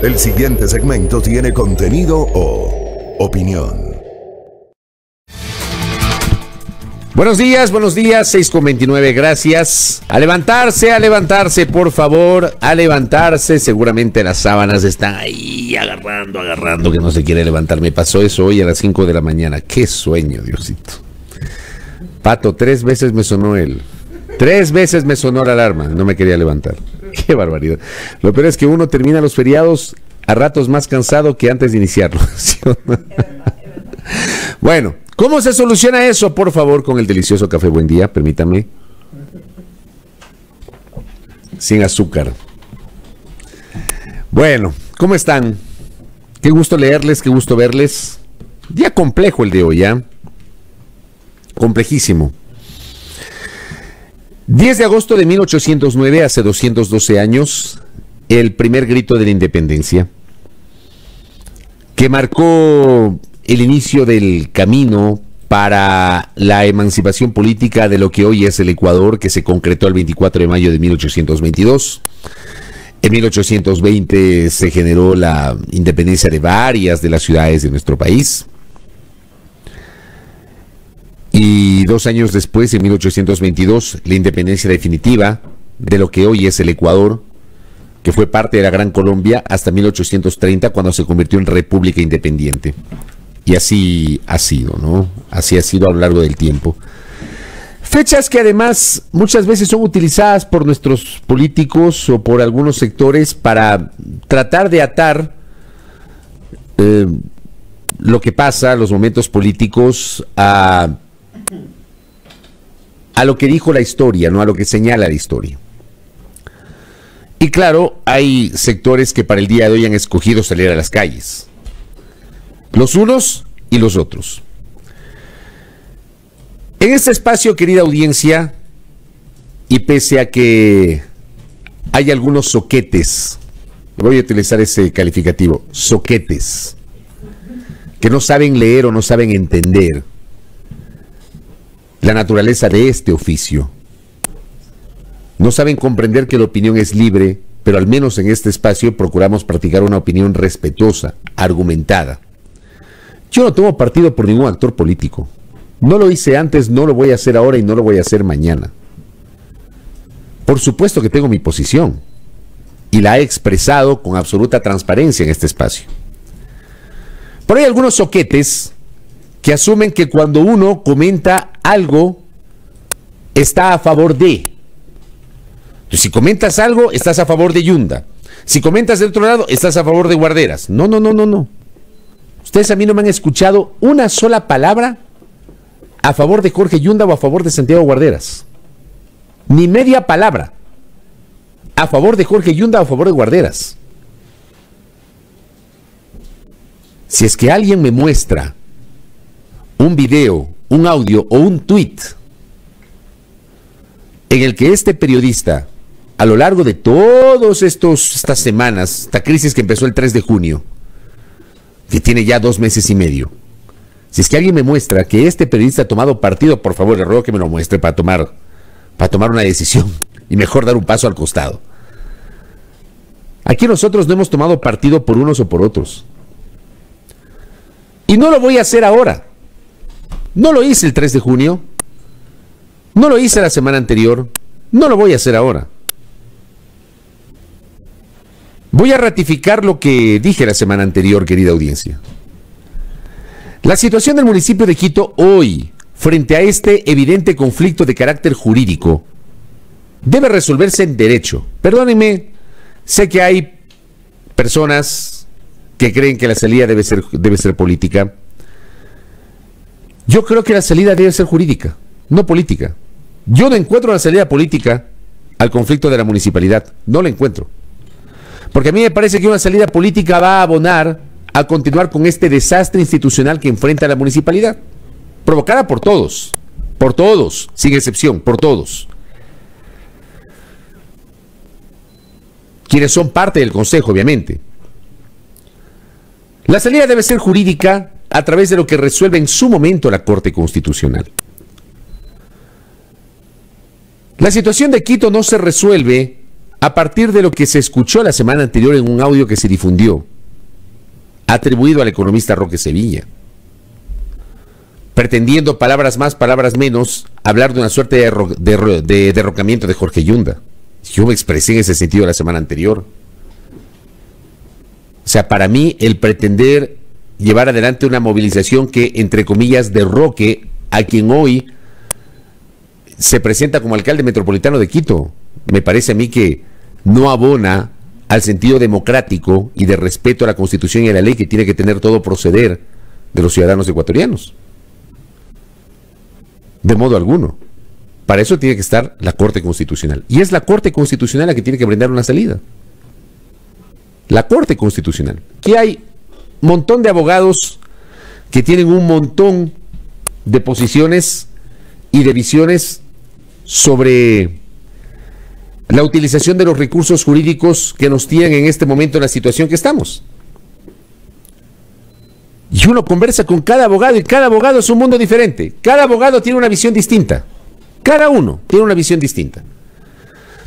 El siguiente segmento tiene contenido o opinión. Buenos días, 6:29, gracias. A levantarse, por favor, a levantarse. Seguramente las sábanas están ahí agarrando, que no se quiere levantar. Me pasó eso hoy a las 5 de la mañana. Qué sueño, Diosito. Pato, 3 veces me sonó 3 veces me sonó la alarma, no me quería levantar. Qué barbaridad. Lo peor es que uno termina los feriados a ratos más cansado que antes de iniciarlo. ¿Sí o no? Bueno, ¿cómo se soluciona eso? Por favor, con el delicioso café Buen Día, permítame. Sin azúcar. Bueno, ¿cómo están? Qué gusto leerles, qué gusto verles. Día complejo el de hoy, ¿ya? Complejísimo. 10 de agosto de 1809, hace 212 años, el primer grito de la independencia, que marcó el inicio del camino para la emancipación política de lo que hoy es el Ecuador, que se concretó el 24 de mayo de 1822. En 1820 se generó la independencia de varias de las ciudades de nuestro país. Y 2 años después, en 1822, la independencia definitiva de lo que hoy es el Ecuador, que fue parte de la Gran Colombia hasta 1830, cuando se convirtió en república independiente. Y así ha sido, ¿no? Así ha sido a lo largo del tiempo. Fechas que además muchas veces son utilizadas por nuestros políticos o por algunos sectores para tratar de atar lo que pasa, los momentos políticos, a lo que dijo la historia, no a lo que señala la historia. Y claro, hay sectores que para el día de hoy han escogido salir a las calles. Los unos y los otros. En este espacio, querida audiencia, y pese a que hay algunos soquetes, voy a utilizar ese calificativo, soquetes, que no saben leer o no saben entender la naturaleza de este oficio. No saben comprender que la opinión es libre, pero al menos en este espacio procuramos practicar una opinión respetuosa, argumentada. Yo no tomo partido por ningún actor político. No lo hice antes, no lo voy a hacer ahora y no lo voy a hacer mañana. Por supuesto que tengo mi posición y la he expresado con absoluta transparencia en este espacio. Pero hay algunos soquetes que asumen que cuando uno comenta algo está a favor de. Entonces, si comentas algo, estás a favor de Yunda. Si comentas de otro lado, estás a favor de Guarderas. No. Ustedes a mí no me han escuchado una sola palabra a favor de Jorge Yunda o a favor de Santiago Guarderas. Ni media palabra a favor de Jorge Yunda o a favor de Guarderas. Si es que alguien me muestra un video, un audio o un tuit en el que este periodista, a lo largo de todas estas semanas, esta crisis que empezó el 3 de junio, que tiene ya 2 meses y medio, si es que alguien me muestra que este periodista ha tomado partido, por favor, le ruego que me lo muestre para tomar una decisión y mejor dar un paso al costado. Aquí nosotros no hemos tomado partido por unos o por otros. Y no lo voy a hacer ahora. No lo hice el 3 de junio. No lo hice la semana anterior. No lo voy a hacer ahora. Voy a ratificar lo que dije la semana anterior, querida audiencia. La situación del municipio de Quito hoy, frente a este evidente conflicto de carácter jurídico, debe resolverse en derecho. Perdónenme, sé que hay personas que creen que la salida debe ser política. Yo creo que la salida debe ser jurídica, no política. Yo no encuentro una salida política al conflicto de la municipalidad. No la encuentro. Porque a mí me parece que una salida política va a abonar a continuar con este desastre institucional que enfrenta la municipalidad. Provocada por todos, sin excepción, por todos. Quienes son parte del consejo, obviamente. La salida debe ser jurídica a través de lo que resuelve en su momento la Corte Constitucional. La situación de Quito no se resuelve a partir de lo que se escuchó la semana anterior en un audio que se difundió, atribuido al economista Roque Sevilla, pretendiendo palabras más, palabras menos, hablar de una suerte de derrocamiento de Jorge Yunda. Yo me expresé en ese sentido la semana anterior. O sea, para mí, el pretender llevar adelante una movilización que, entre comillas, derroque a quien hoy se presenta como alcalde metropolitano de Quito, me parece a mí que no abona al sentido democrático y de respeto a la Constitución y a la ley que tiene que tener todo proceder de los ciudadanos ecuatorianos. De modo alguno. Para eso tiene que estar la Corte Constitucional. Y es la Corte Constitucional la que tiene que brindar una salida. La Corte Constitucional. Que hay un montón de abogados que tienen un montón de posiciones y de visiones sobre la utilización de los recursos jurídicos que nos tienen en este momento en la situación que estamos. Y uno conversa con cada abogado y cada abogado es un mundo diferente. Cada abogado tiene una visión distinta. Cada uno tiene una visión distinta.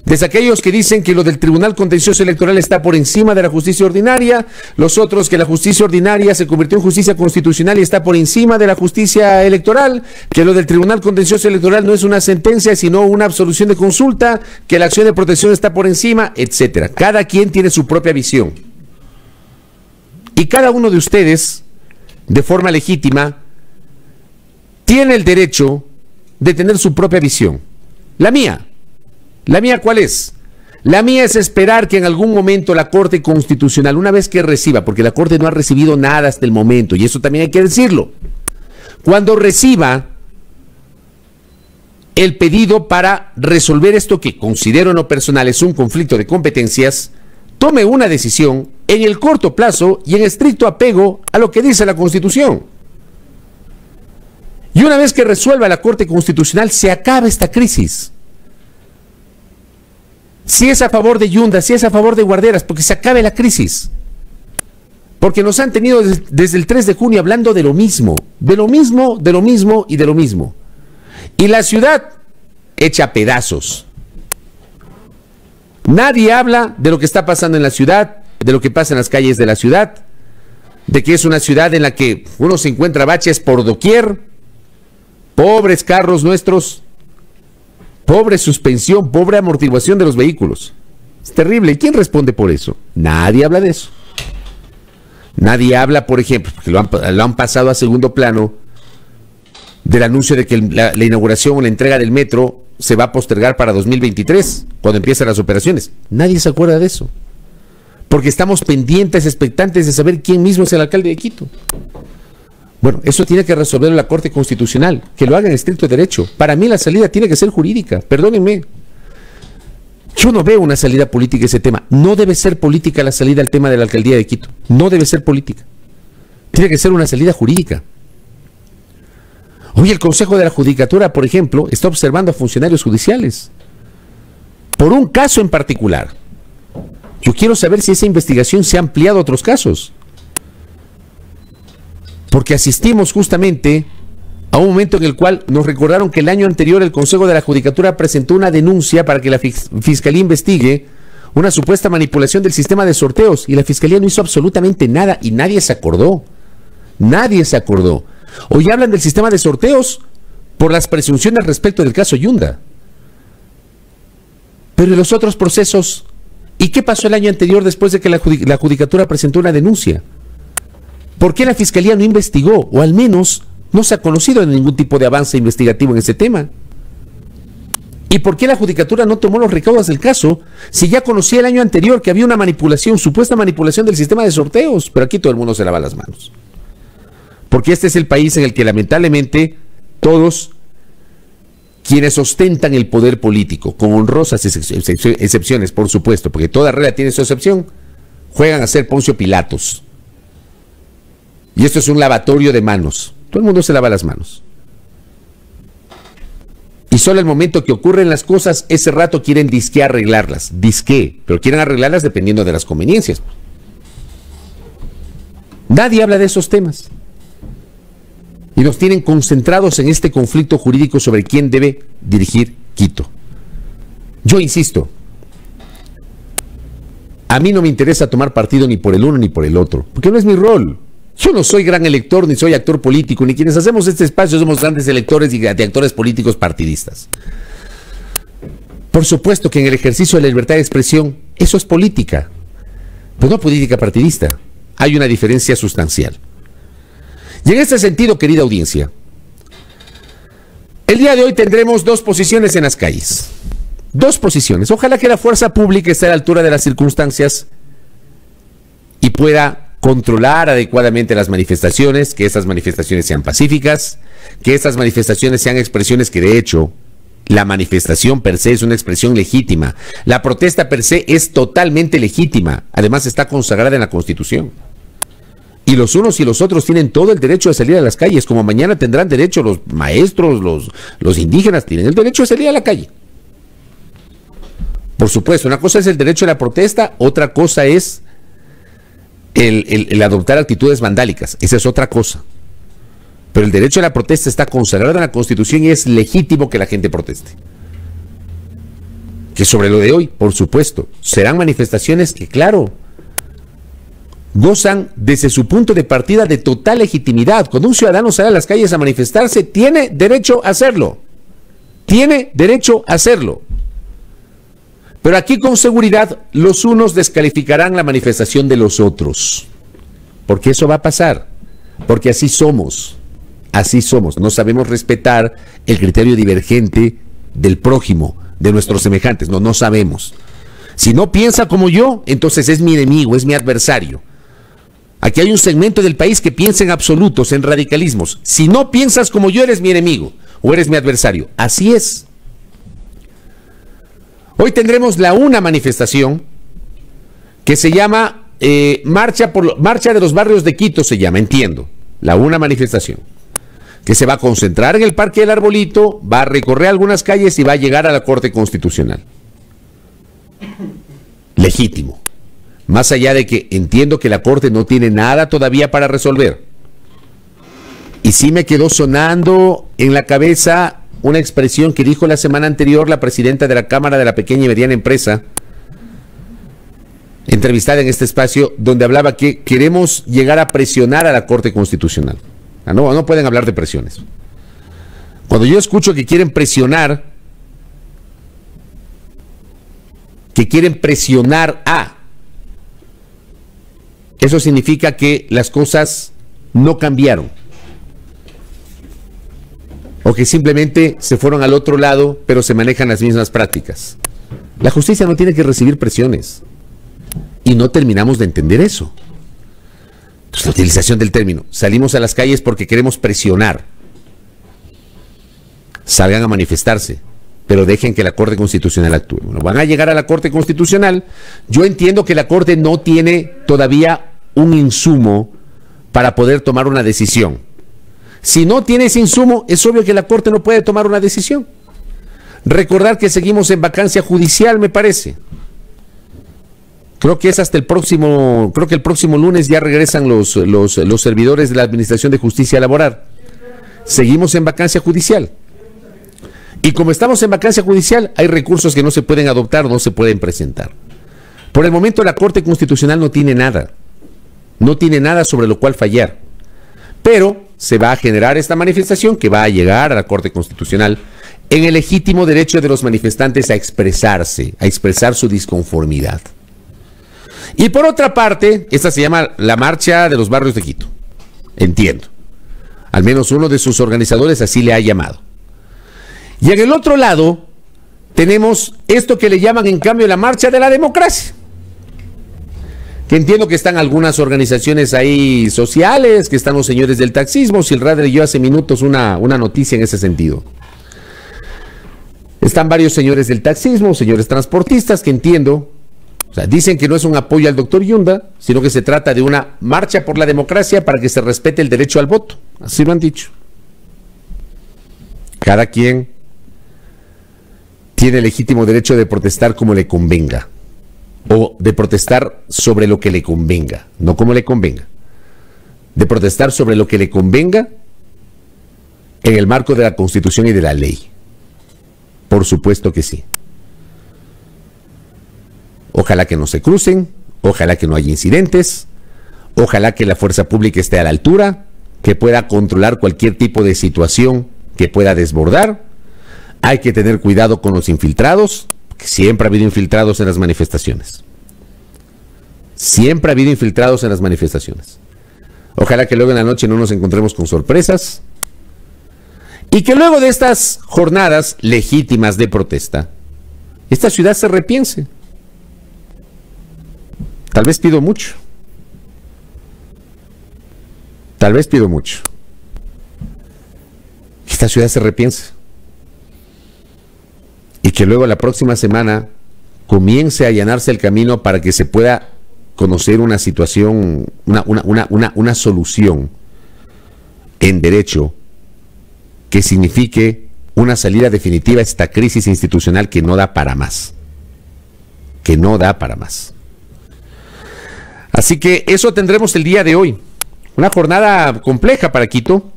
Desde aquellos que dicen que lo del Tribunal Contencioso Electoral está por encima de la justicia ordinaria, los otros que la justicia ordinaria se convirtió en justicia constitucional y está por encima de la justicia electoral, que lo del Tribunal Contencioso Electoral no es una sentencia sino una absolución de consulta, que la acción de protección está por encima, etcétera. Cada quien tiene su propia visión. Y cada uno de ustedes, de forma legítima, tiene el derecho de tener su propia visión. La mía, ¿cuál es? La mía es esperar que en algún momento la Corte Constitucional, una vez que reciba, porque la Corte no ha recibido nada hasta el momento, y eso también hay que decirlo, cuando reciba el pedido para resolver esto que considero en lo personal es un conflicto de competencias, tome una decisión en el corto plazo y en estricto apego a lo que dice la Constitución. Y una vez que resuelva la Corte Constitucional, se acaba esta crisis. Si es a favor de Yunda, si es a favor de Guarderas, porque se acabe la crisis. Porque nos han tenido desde el 3 de junio hablando de lo mismo, de lo mismo, de lo mismo y de lo mismo. Y la ciudad hecha a pedazos. Nadie habla de lo que está pasando en la ciudad, de lo que pasa en las calles de la ciudad, de que es una ciudad en la que uno se encuentra baches por doquier, pobres carros nuestros, pobre suspensión, pobre amortiguación de los vehículos. Es terrible. ¿Y quién responde por eso? Nadie habla de eso. Nadie habla, por ejemplo, porque lo han pasado a segundo plano, del anuncio de que la inauguración o la entrega del metro se va a postergar para 2023, cuando empiezan las operaciones. Nadie se acuerda de eso. Porque estamos pendientes, expectantes de saber quién mismo es el alcalde de Quito. Bueno, eso tiene que resolverlo la Corte Constitucional, que lo haga en estricto derecho. Para mí la salida tiene que ser jurídica, perdónenme. Yo no veo una salida política a ese tema. No debe ser política la salida al tema de la alcaldía de Quito. No debe ser política. Tiene que ser una salida jurídica. Hoy el Consejo de la Judicatura, por ejemplo, está observando a funcionarios judiciales por un caso en particular. Yo quiero saber si esa investigación se ha ampliado a otros casos. Porque asistimos justamente a un momento en el cual nos recordaron que el año anterior el Consejo de la Judicatura presentó una denuncia para que la Fiscalía investigue una supuesta manipulación del sistema de sorteos y la Fiscalía no hizo absolutamente nada y nadie se acordó. Nadie se acordó. Hoy hablan del sistema de sorteos por las presunciones respecto del caso Yunda. Pero en los otros procesos, ¿y qué pasó el año anterior después de que la Judicatura presentó una denuncia? ¿Por qué la Fiscalía no investigó? O al menos no se ha conocido de ningún tipo de avance investigativo en ese tema. ¿Y por qué la Judicatura no tomó los recaudos del caso si ya conocía el año anterior que había una manipulación, supuesta manipulación del sistema de sorteos? Pero aquí todo el mundo se lava las manos. Porque este es el país en el que lamentablemente todos quienes ostentan el poder político, con honrosas excepciones, por supuesto, porque toda regla tiene su excepción, juegan a ser Poncio Pilatos. Y esto es un lavatorio de manos. Todo el mundo se lava las manos. Y solo el momento que ocurren las cosas, ese rato quieren disque arreglarlas. Disque, pero quieren arreglarlas dependiendo de las conveniencias. Nadie habla de esos temas. Y nos tienen concentrados en este conflicto jurídico sobre quién debe dirigir Quito. Yo insisto, A mí no me interesa tomar partido ni por el uno ni por el otro, porque no es mi rol. Yo no soy gran elector, ni soy actor político, ni quienes hacemos este espacio somos grandes electores y de actores políticos partidistas. Por supuesto que en el ejercicio de la libertad de expresión, eso es política, pero no política partidista. Hay una diferencia sustancial. Y en este sentido, querida audiencia, el día de hoy tendremos dos posiciones en las calles. Dos posiciones. Ojalá que la fuerza pública esté a la altura de las circunstancias y pueda controlar adecuadamente las manifestaciones, que estas manifestaciones sean pacíficas, que estas manifestaciones sean expresiones que de hecho la manifestación per se es una expresión legítima. La protesta per se es totalmente legítima. Además está consagrada en la Constitución. Y los unos y los otros tienen todo el derecho de salir a las calles, como mañana tendrán derecho los maestros, los indígenas, tienen el derecho de salir a la calle. Por supuesto, una cosa es el derecho a la protesta, otra cosa es el adoptar actitudes vandálicas. Esa es otra cosa. Pero el derecho a la protesta está consagrado en la Constitución y es legítimo que la gente proteste. Que sobre lo de hoy, por supuesto, serán manifestaciones que, claro, gozan desde su punto de partida de total legitimidad. Cuando un ciudadano sale a las calles a manifestarse, tiene derecho a hacerlo. Tiene derecho a hacerlo. Pero aquí con seguridad los unos descalificarán la manifestación de los otros. Porque eso va a pasar. Porque así somos. Así somos. No sabemos respetar el criterio divergente del prójimo, de nuestros semejantes. No sabemos. Si no piensa como yo, entonces es mi enemigo, es mi adversario. Aquí hay un segmento del país que piensa en absolutos, en radicalismos. Si no piensas como yo, eres mi enemigo o eres mi adversario. Así es. Hoy tendremos una manifestación que se llama Marcha de los Barrios de Quito, se llama, entiendo. Una manifestación que se va a concentrar en el Parque del Arbolito, va a recorrer algunas calles y va a llegar a la Corte Constitucional. Legítimo. Más allá de que entiendo que la Corte no tiene nada todavía para resolver. Y sí me quedó sonando en la cabeza una expresión que dijo la semana anterior la presidenta de la Cámara de la Pequeña y Mediana Empresa, entrevistada en este espacio, donde hablaba que queremos llegar a presionar a la Corte Constitucional. No pueden hablar de presiones. Cuando yo escucho que quieren presionar a... Eso significa que las cosas no cambiaron. O que simplemente se fueron al otro lado, pero se manejan las mismas prácticas. La justicia no tiene que recibir presiones. Y no terminamos de entender eso. Entonces, la utilización del término. Salimos a las calles porque queremos presionar. Salgan a manifestarse, pero dejen que la Corte Constitucional actúe. Bueno, van a llegar a la Corte Constitucional. Yo entiendo que la Corte no tiene todavía un insumo para poder tomar una decisión. Si no tiene ese insumo, es obvio que la Corte no puede tomar una decisión. Recordar que seguimos en vacancia judicial, me parece. Creo que es hasta el próximo lunes ya regresan los servidores de la Administración de Justicia a laborar. Seguimos en vacancia judicial. Y como estamos en vacancia judicial, hay recursos que no se pueden adoptar, no se pueden presentar. Por el momento la Corte Constitucional no tiene nada. No tiene nada sobre lo cual fallar. Pero se va a generar esta manifestación que va a llegar a la Corte Constitucional en el legítimo derecho de los manifestantes a expresarse, a expresar su disconformidad. Y por otra parte, esta se llama la Marcha de los Barrios de Quito. Entiendo. Al menos uno de sus organizadores así le ha llamado. Y en el otro lado tenemos esto que le llaman en cambio la Marcha de la Democracia. Que entiendo que están algunas organizaciones ahí sociales, que están los señores del taxismo. Silradre leyó hace minutos una noticia en ese sentido. Están varios señores del taxismo, señores transportistas, que entiendo, o sea, dicen que no es un apoyo al doctor Yunda, sino que se trata de una marcha por la democracia para que se respete el derecho al voto. Así lo han dicho. Cada quien tiene legítimo derecho de protestar como le convenga. O de protestar sobre lo que le convenga, no como le convenga. De protestar sobre lo que le convenga en el marco de la Constitución y de la ley. Por supuesto que sí. Ojalá que no se crucen, ojalá que no haya incidentes, ojalá que la fuerza pública esté a la altura, que pueda controlar cualquier tipo de situación que pueda desbordar. Hay que tener cuidado con los infiltrados, porque siempre ha habido infiltrados en las manifestaciones. Siempre ha habido infiltrados en las manifestaciones. Ojalá que luego en la noche no nos encontremos con sorpresas y que luego de estas jornadas legítimas de protesta, esta ciudad se repiense. Tal vez pido mucho. Tal vez pido mucho. Que esta ciudad se repiense. Y que luego la próxima semana comience a allanarse el camino para que se pueda conocer una situación, una solución en derecho que signifique una salida definitiva a esta crisis institucional que no da para más. Que no da para más. Así que eso tendremos el día de hoy. Una jornada compleja para Quito.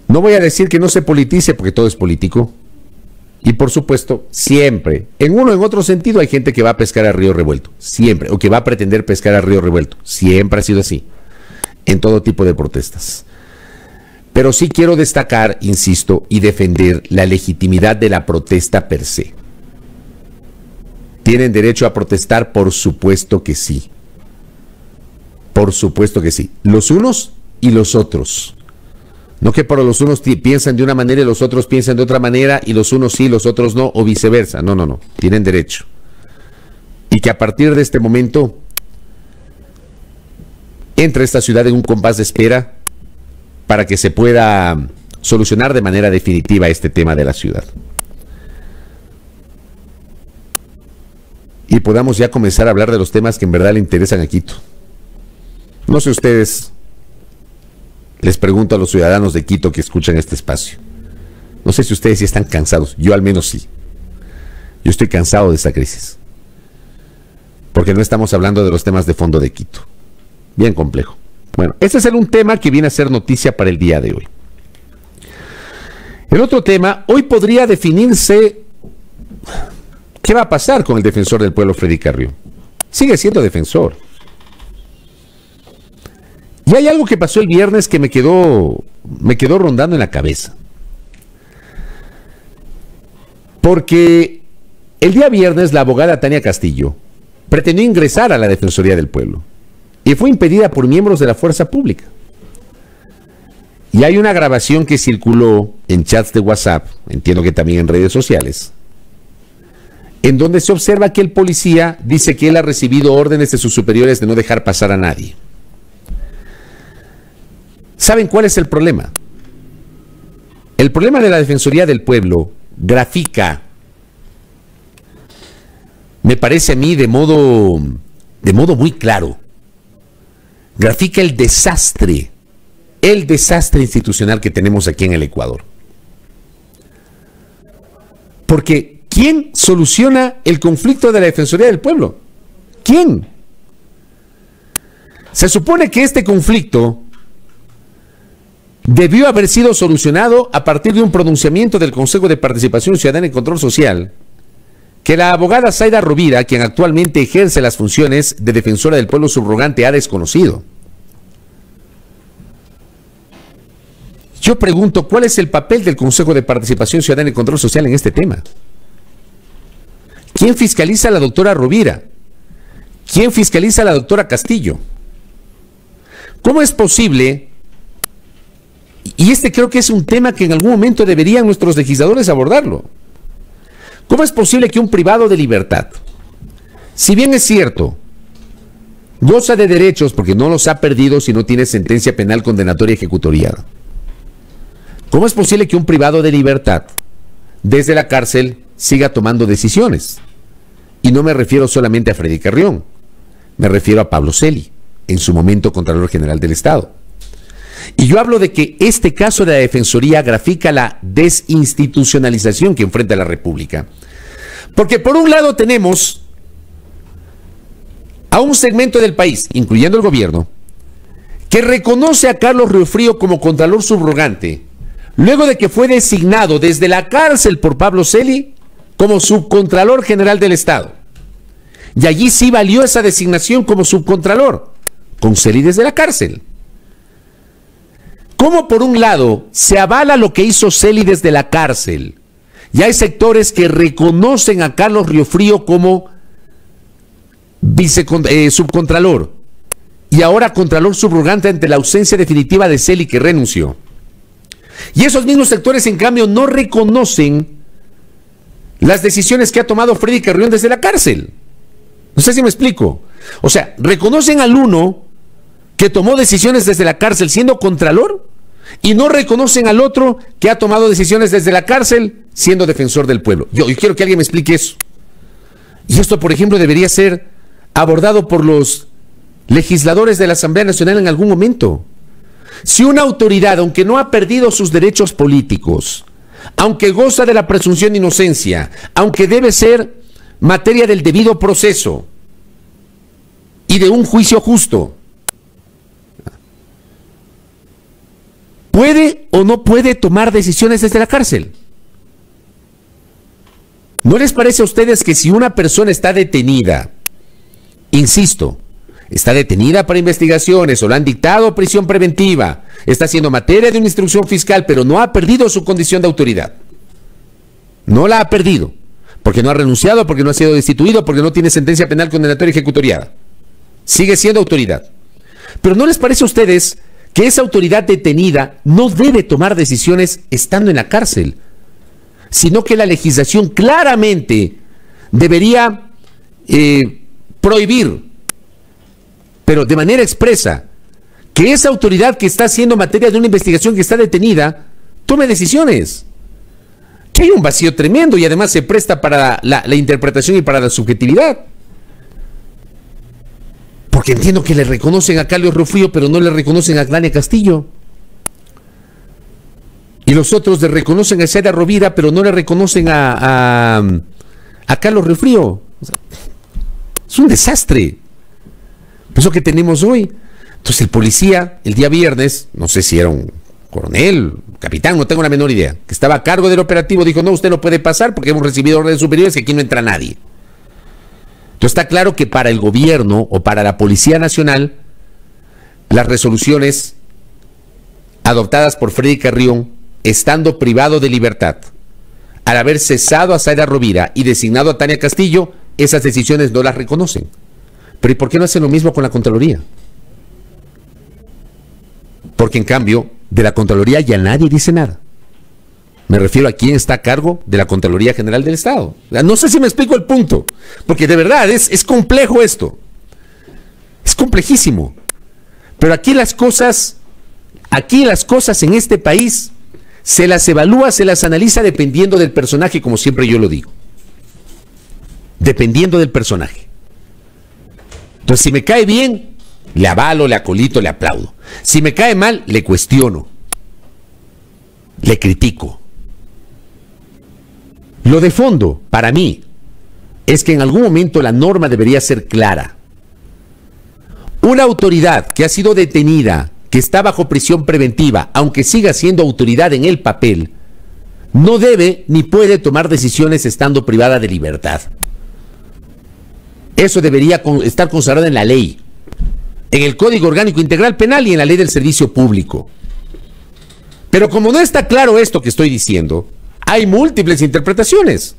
No voy a decir que no se politice porque todo es político. Y por supuesto, siempre, en uno o en otro sentido, hay gente que va a pescar a río revuelto. Siempre. O que va a pretender pescar a río revuelto. Siempre ha sido así. En todo tipo de protestas. Pero sí quiero destacar, insisto, y defender la legitimidad de la protesta per se. ¿Tienen derecho a protestar? Por supuesto que sí. Por supuesto que sí. Los unos y los otros. No que por los unos piensan de una manera y los otros piensan de otra manera y los unos sí, los otros no, o viceversa. No, no, no. Tienen derecho. Y que a partir de este momento entre esta ciudad en un compás de espera para que se pueda solucionar de manera definitiva este tema de la ciudad. Y podamos ya comenzar a hablar de los temas que en verdad le interesan a Quito. No sé ustedes, les pregunto a los ciudadanos de Quito que escuchan este espacio. No sé si ustedes sí están cansados, yo al menos sí. Yo estoy cansado de esta crisis. Porque no estamos hablando de los temas de fondo de Quito. Bien complejo. Bueno, ese es un tema que viene a ser noticia para el día de hoy. El otro tema, hoy podría definirse qué va a pasar con el defensor del pueblo, Freddy Carrió. Sigue siendo defensor. Y hay algo que pasó el viernes que me quedó rondando en la cabeza. Porque el día viernes la abogada Tania Castillo pretendió ingresar a la Defensoría del Pueblo y fue impedida por miembros de la fuerza pública. Y hay una grabación que circuló en chats de WhatsApp, entiendo que también en redes sociales, en donde se observa que el policía dice que él ha recibido órdenes de sus superiores de no dejar pasar a nadie. ¿Saben cuál es el problema? El problema de la Defensoría del Pueblo grafica, me parece a mí de modo muy claro, grafica el desastre institucional que tenemos aquí en el Ecuador. Porque ¿quién soluciona el conflicto de la Defensoría del Pueblo? ¿Quién? Se supone que este conflicto debió haber sido solucionado a partir de un pronunciamiento del Consejo de Participación Ciudadana y Control Social, que la abogada Zaida Rovira, quien actualmente ejerce las funciones de defensora del pueblo subrogante, ha desconocido. Yo pregunto, ¿cuál es el papel del Consejo de Participación Ciudadana y Control Social en este tema? ¿Quién fiscaliza a la doctora Rovira? ¿Quién fiscaliza a la doctora Castillo? ¿Cómo es posible? Y este creo que es un tema que en algún momento deberían nuestros legisladores abordarlo. ¿Cómo es posible que un privado de libertad, si bien es cierto, goza de derechos porque no los ha perdido si no tiene sentencia penal condenatoria ejecutoriada? ¿Cómo es posible que un privado de libertad, desde la cárcel, siga tomando decisiones? Y no me refiero solamente a Freddy Carrión, me refiero a Pablo Celi, en su momento Contralor General del Estado. Y yo hablo de que este caso de la Defensoría grafica la desinstitucionalización que enfrenta la República. Porque por un lado tenemos a un segmento del país, incluyendo el gobierno, que reconoce a Carlos Riofrío como Contralor subrogante, luego de que fue designado desde la cárcel por Pablo Celi como Subcontralor General del Estado. Y allí sí valió esa designación como subcontralor, con Celi desde la cárcel. ¿Cómo por un lado se avala lo que hizo Celi desde la cárcel? Y hay sectores que reconocen a Carlos Riofrío como subcontralor y ahora contralor subrogante ante la ausencia definitiva de Celi, que renunció. Y esos mismos sectores, en cambio, no reconocen las decisiones que ha tomado Freddy Carrión desde la cárcel. No sé si me explico. O sea, reconocen al uno que tomó decisiones desde la cárcel siendo contralor y no reconocen al otro que ha tomado decisiones desde la cárcel siendo defensor del pueblo. Yo quiero que alguien me explique eso. Y esto, por ejemplo, debería ser abordado por los legisladores de la Asamblea Nacional en algún momento. Si una autoridad, aunque no ha perdido sus derechos políticos, aunque goza de la presunción de inocencia, aunque debe ser materia del debido proceso y de un juicio justo, ¿puede o no puede tomar decisiones desde la cárcel? ¿No les parece a ustedes que si una persona está detenida, insisto, está detenida para investigaciones o le han dictado prisión preventiva, está siendo materia de una instrucción fiscal, pero no ha perdido su condición de autoridad? No la ha perdido, porque no ha renunciado, porque no ha sido destituido, porque no tiene sentencia penal condenatoria ejecutoriada. Sigue siendo autoridad. Pero ¿no les parece a ustedes que esa autoridad detenida no debe tomar decisiones estando en la cárcel, sino que la legislación claramente debería prohibir, pero de manera expresa, que esa autoridad que está haciendo materia de una investigación que está detenida tome decisiones? Que hay un vacío tremendo y además se presta para la interpretación y para la subjetividad. Porque entiendo que le reconocen a Carlos Riofrío, pero no le reconocen a Glania Castillo. Y los otros le reconocen a Zaida Rovira, pero no le reconocen a Carlos Riofrío. O sea, es un desastre. Eso que tenemos hoy. Entonces el policía, el día viernes, no sé si era un coronel, capitán, no tengo la menor idea, que estaba a cargo del operativo, dijo: no, usted no puede pasar porque hemos recibido órdenes superiores que aquí no entra nadie. Entonces está claro que para el gobierno o para la Policía Nacional, las resoluciones adoptadas por Freddy Carrión, estando privado de libertad, al haber cesado a Zaida Rovira y designado a Tania Castillo, esas decisiones no las reconocen. Pero ¿y por qué no hacen lo mismo con la Contraloría? Porque en cambio, de la Contraloría ya nadie dice nada. Me refiero a quién está a cargo de la Contraloría General del Estado. No sé si me explico el punto, porque de verdad es complejo esto. Es complejísimo. Pero aquí las cosas en este país se las evalúa, se las analiza dependiendo del personaje, como siempre yo lo digo. Dependiendo del personaje. Entonces, si me cae bien, le avalo, le acolito, le aplaudo. Si me cae mal, le cuestiono, le critico. Lo de fondo, para mí, es que en algún momento la norma debería ser clara. Una autoridad que ha sido detenida, que está bajo prisión preventiva, aunque siga siendo autoridad en el papel, no debe ni puede tomar decisiones estando privada de libertad. Eso debería estar consagrado en la ley, en el Código Orgánico Integral Penal y en la Ley del Servicio Público. Pero como no está claro esto que estoy diciendo, hay múltiples interpretaciones.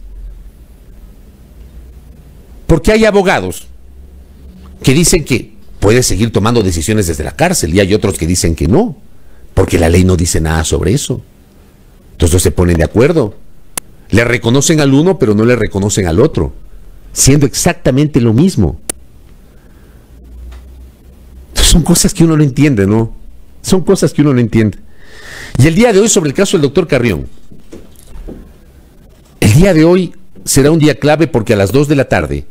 Porque hay abogados que dicen que puede seguir tomando decisiones desde la cárcel y hay otros que dicen que no, porque la ley no dice nada sobre eso. Entonces no se ponen de acuerdo. Le reconocen al uno, pero no le reconocen al otro, siendo exactamente lo mismo. Entonces son cosas que uno no entiende, ¿no? Son cosas que uno no entiende. Y el día de hoy, sobre el caso del doctor Carrión, el día de hoy será un día clave porque a las 2 de la tarde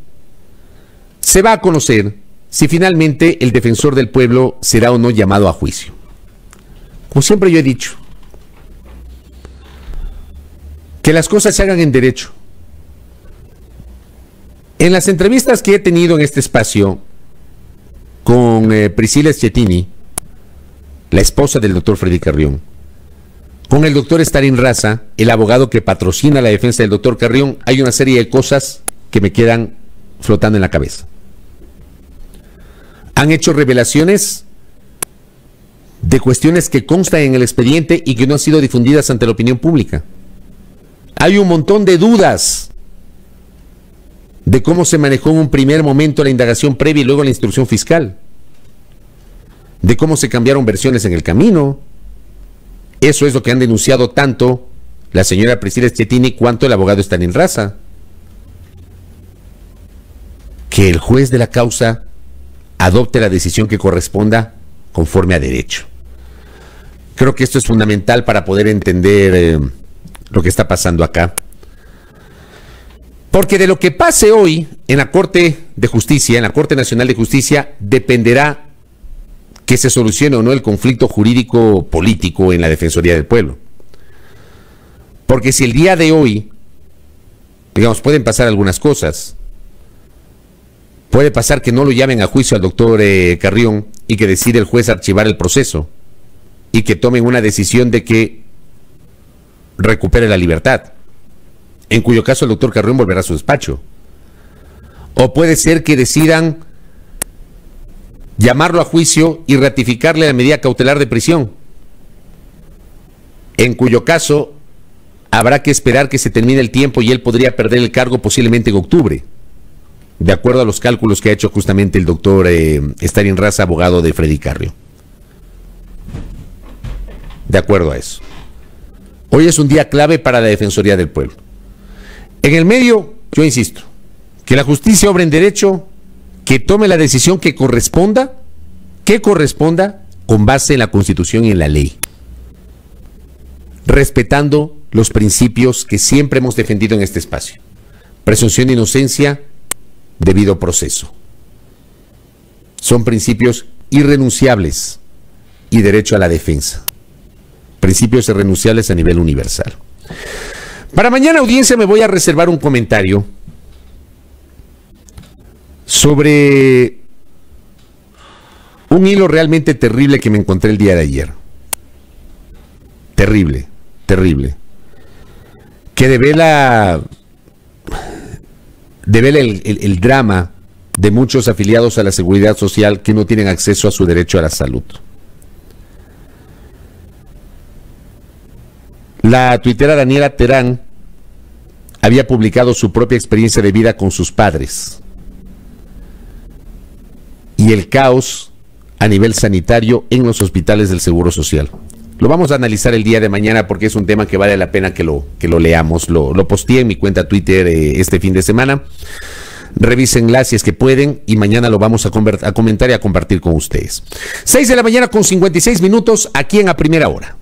se va a conocer si finalmente el defensor del pueblo será o no llamado a juicio. Como siempre yo he dicho, que las cosas se hagan en derecho. En las entrevistas que he tenido en este espacio con Priscila Schettini, la esposa del doctor Freddy Carrión, con el doctor Stalin Raza, el abogado que patrocina la defensa del doctor Carrión, hay una serie de cosas que me quedan flotando en la cabeza. Han hecho revelaciones de cuestiones que constan en el expediente y que no han sido difundidas ante la opinión pública. Hay un montón de dudas de cómo se manejó en un primer momento la indagación previa y luego la instrucción fiscal, de cómo se cambiaron versiones en el camino. Eso es lo que han denunciado tanto la señora Priscila Schettini cuanto el abogado Stalin Raza. Que el juez de la causa adopte la decisión que corresponda conforme a derecho. Creo que esto es fundamental para poder entender lo que está pasando acá. Porque de lo que pase hoy en la Corte de Justicia, en la Corte Nacional de Justicia, dependerá que se solucione o no el conflicto jurídico político en la Defensoría del Pueblo. Porque si el día de hoy, digamos, pueden pasar algunas cosas. Puede pasar que no lo llamen a juicio al doctor Carrión y que decide el juez archivar el proceso y que tomen una decisión de que recupere la libertad, en cuyo caso el doctor Carrión volverá a su despacho. O puede ser que decidan llamarlo a juicio y ratificarle la medida cautelar de prisión, en cuyo caso habrá que esperar que se termine el tiempo y él podría perder el cargo posiblemente en octubre, de acuerdo a los cálculos que ha hecho justamente el doctor Stalin Raza, abogado de Freddy Carrión. De acuerdo a eso. Hoy es un día clave para la Defensoría del Pueblo. En el medio, yo insisto, que la justicia obra en derecho, que tome la decisión que corresponda con base en la Constitución y en la ley, respetando los principios que siempre hemos defendido en este espacio: presunción de inocencia, debido proceso. Son principios irrenunciables y derecho a la defensa. Principios irrenunciables a nivel universal. Para mañana, audiencia, me voy a reservar un comentario sobre un hilo realmente terrible que me encontré el día de ayer. Terrible, terrible. Que devela el drama de muchos afiliados a la Seguridad Social que no tienen acceso a su derecho a la salud. La tuitera Daniela Terán había publicado su propia experiencia de vida con sus padres y el caos a nivel sanitario en los hospitales del Seguro Social. Lo vamos a analizar el día de mañana porque es un tema que vale la pena que lo leamos. Lo posteé en mi cuenta Twitter este fin de semana. Revísenla si es que pueden y mañana lo vamos a comentar y a compartir con ustedes. 6 de la mañana con 56 minutos aquí en A Primera Hora.